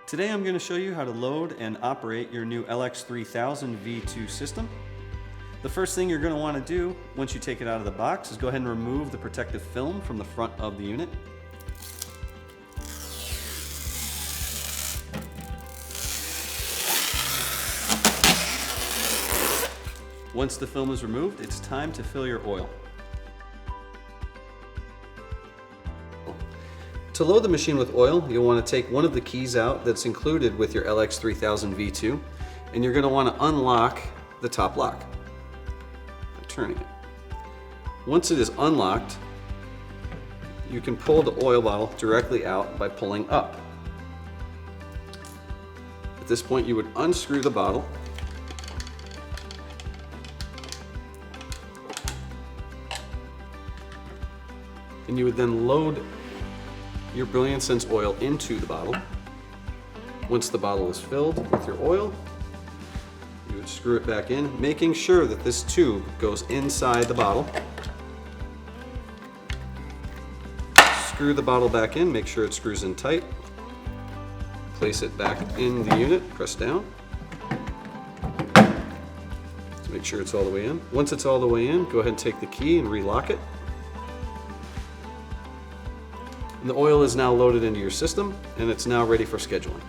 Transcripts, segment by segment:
Today I'm going to show you how to load and operate your new LX3000 V2 system. The first thing you're going to want to do once you take it out of the box is go ahead and remove the protective film from the front of the unit. Once the film is removed, it's time to fill your oil. To load the machine with oil, you'll want to take one of the keys out that's included with your LX3000 V2, and you're going to want to unlock the top lock by turning it. Once it is unlocked, you can pull the oil bottle directly out by pulling up. At this point, you would unscrew the bottle, and you would then load your Brilliant Sense oil into the bottle. Once the bottle is filled with your oil, you would screw it back in, making sure that this tube goes inside the bottle. Screw the bottle back in, make sure it screws in tight. Place it back in the unit, press down to make sure it's all the way in. Once it's all the way in, go ahead and take the key and relock it. The oil is now loaded into your system, and it's now ready for scheduling.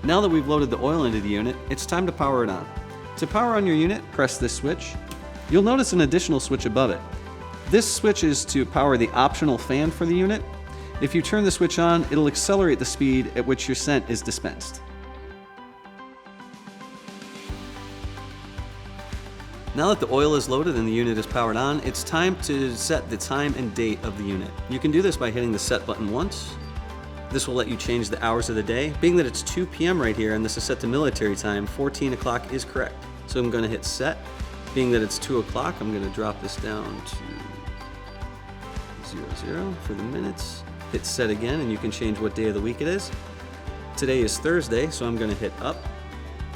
Now that we've loaded the oil into the unit, it's time to power it on. To power on your unit, press this switch. You'll notice an additional switch above it. This switch is to power the optional fan for the unit. If you turn the switch on, it'll accelerate the speed at which your scent is dispensed. Now that the oil is loaded and the unit is powered on, it's time to set the time and date of the unit. You can do this by hitting the set button once. This will let you change the hours of the day. Being that it's 2 p.m. right here and this is set to military time, 14 o'clock is correct. So I'm going to hit set. Being that it's 2 o'clock, I'm going to drop this down to 00 for the minutes. Hit set again and you can change what day of the week it is. Today is Thursday, so I'm going to hit up.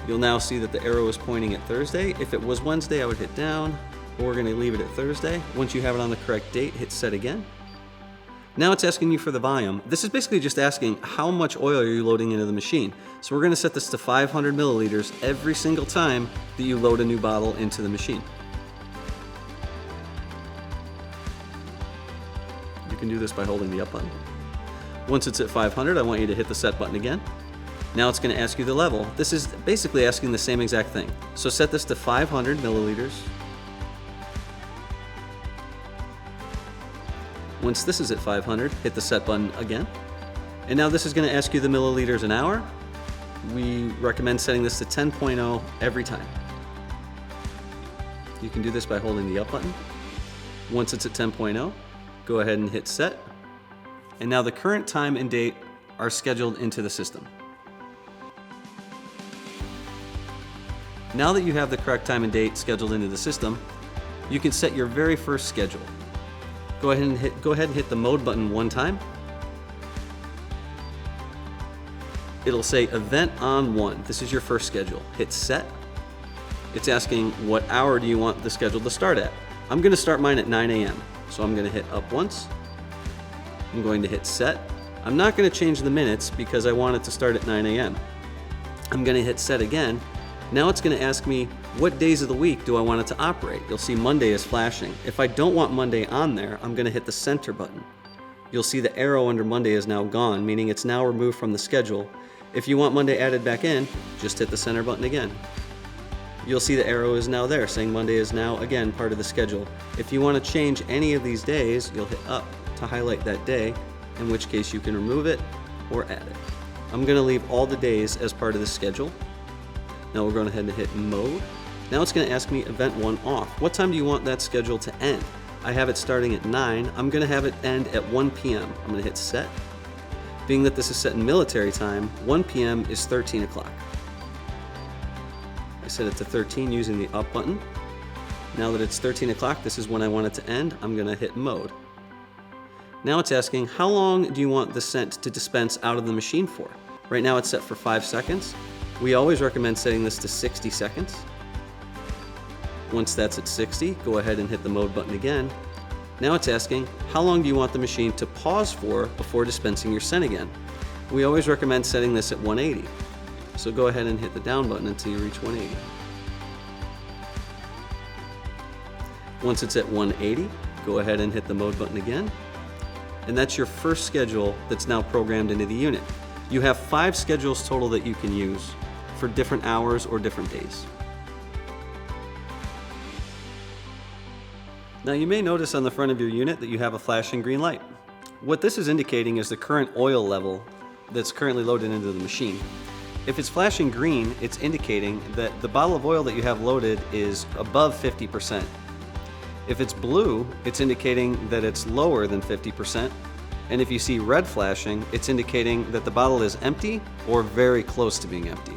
You'll now see that the arrow is pointing at Thursday. If it was Wednesday, I would hit down, but we're going to leave it at Thursday. Once you have it on the correct date, hit set again. Now it's asking you for the volume. This is basically just asking how much oil are you loading into the machine. So we're going to set this to 500 milliliters every single time that you load a new bottle into the machine. You can do this by holding the up button. Once it's at 500, I want you to hit the set button again. Now it's going to ask you the level. This is basically asking the same exact thing. So set this to 500 milliliters. Once this is at 500, hit the set button again. And now this is going to ask you the milliliters an hour. We recommend setting this to 10.0 every time. You can do this by holding the up button. Once it's at 10.0, go ahead and hit set. And now the current time and date are scheduled into the system. Now that you have the correct time and date scheduled into the system, you can set your very first schedule. Go ahead and hit the mode button one time. It'll say event on 1. This is your first schedule. Hit set. It's asking what hour do you want the schedule to start at. I'm going to start mine at 9 a.m. So I'm going to hit up once. I'm going to hit set. I'm not going to change the minutes because I want it to start at 9 a.m. I'm going to hit set again. Now it's going to ask me what days of the week do I want it to operate. You'll see Monday is flashing. If I don't want Monday on there, I'm going to hit the center button. You'll see the arrow under Monday is now gone, meaning it's now removed from the schedule. If you want Monday added back in, just hit the center button again. You'll see the arrow is now there, saying Monday is now again part of the schedule. If you want to change any of these days, you'll hit up to highlight that day, in which case you can remove it or add it. I'm going to leave all the days as part of the schedule. Now we're going ahead and hit mode. Now it's going to ask me event 1 off. What time do you want that schedule to end? I have it starting at 9. I'm going to have it end at 1 p.m. I'm going to hit set. Being that this is set in military time, 1 p.m. is 13 o'clock. I set it to 13 using the up button. Now that it's 13 o'clock, this is when I want it to end. I'm going to hit mode. Now it's asking how long do you want the scent to dispense out of the machine for? Right now it's set for 5 seconds. We always recommend setting this to 60 seconds. Once that's at 60, go ahead and hit the mode button again. Now it's asking, how long do you want the machine to pause for before dispensing your scent again? We always recommend setting this at 180. So go ahead and hit the down button until you reach 180. Once it's at 180, go ahead and hit the mode button again. And that's your first schedule that's now programmed into the unit. You have 5 schedules total that you can use for different hours or different days. Now you may notice on the front of your unit that you have a flashing green light. What this is indicating is the current oil level that's currently loaded into the machine. If it's flashing green, it's indicating that the bottle of oil that you have loaded is above 50%. If it's blue, it's indicating that it's lower than 50%. And if you see red flashing, it's indicating that the bottle is empty or very close to being empty.